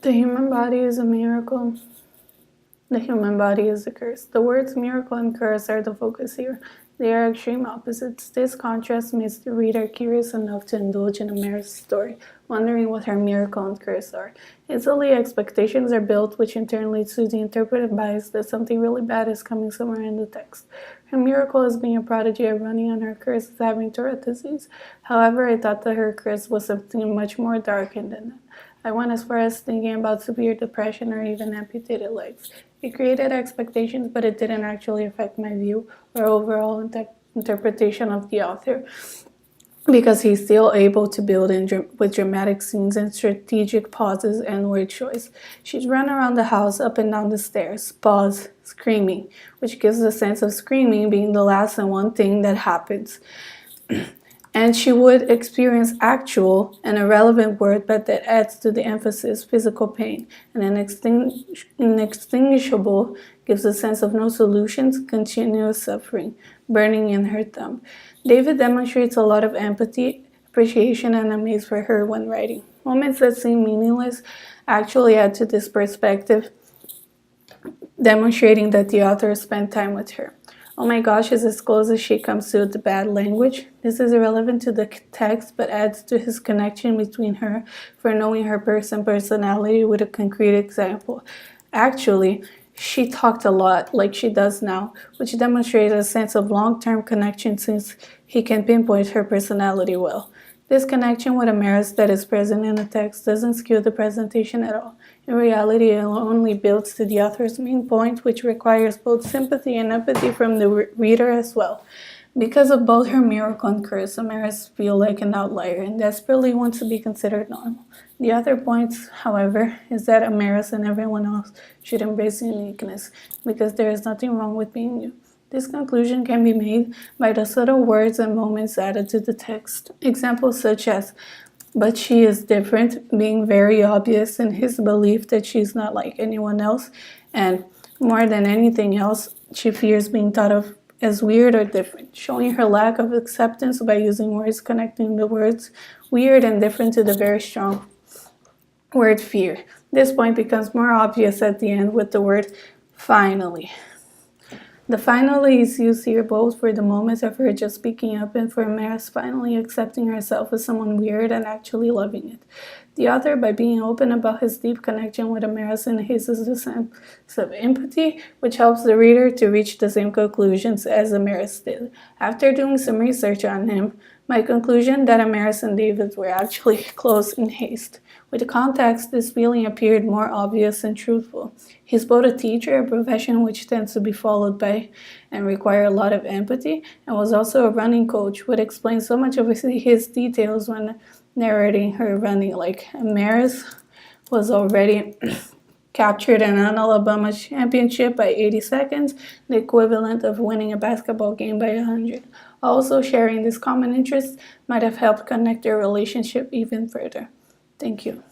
The human body is a miracle. The human body is a curse. The words miracle and curse are the focus here. They are extreme opposites. This contrast makes the reader curious enough to indulge in Amaris' story, wondering what her miracle and curse are. Easily, expectations are built, which in turn leads to the interpretive bias that something really bad is coming somewhere in the text. Her miracle is being a prodigy of running, and her curse is having Tourette disease. However, I thought that her curse was something much more darkened than that. I went as far as thinking about severe depression or even amputated legs. It created expectations, but it didn't actually affect my view or overall interpretation of the author, because he's still able to build in with dramatic scenes and strategic pauses and word choice. She'd run around the house, up and down the stairs, pause, screaming, which gives the sense of screaming being the last and one thing that happens. And she would experience actual and irrelevant word, but that adds to the emphasis, physical pain. And inextinguishable gives a sense of no solutions, continuous suffering, burning in her thumb. David demonstrates a lot of empathy, appreciation, and amaze for her when writing. Moments that seem meaningless actually add to this perspective, demonstrating that the author spent time with her. Oh my gosh is as close as she comes to the bad language. This is irrelevant to the text, but adds to his connection between her for knowing her personality with a concrete example. Actually, she talked a lot like she does now, which demonstrates a sense of long-term connection since he can pinpoint her personality well. This connection with Amaris that is present in the text doesn't skew the presentation at all. In reality, it only builds to the author's main point, which requires both sympathy and empathy from the reader as well. Because of both her miracle and curse, Amaris feels like an outlier and desperately wants to be considered normal. The other point, however, is that Amaris and everyone else should embrace uniqueness, because there is nothing wrong with being you. This conclusion can be made by the subtle words and moments added to the text. Examples such as, but she is different, being very obvious in his belief that she's not like anyone else, and more than anything else, she fears being thought of as weird or different, showing her lack of acceptance by using words connecting the words weird and different to the very strong word fear. This point becomes more obvious at the end with the word finally. The finally is used here both for the moment of her just speaking up and for Amaris finally accepting herself as someone weird and actually loving it. The author, by being open about his deep connection with Amaris, enhances the sense of empathy, which helps the reader to reach the same conclusions as Amaris did. After doing some research on him, my conclusion that Amaris and David were actually close in haste. With context, this feeling appeared more obvious and truthful. He's both a teacher, a profession which tends to be followed by and require a lot of empathy, and was also a running coach, which explains so much of his details when narrating her running. Like, Amaris was already captured in an Alabama championship by 80 seconds, the equivalent of winning a basketball game by 100. Also, sharing this common interest might have helped connect their relationship even further. Thank you.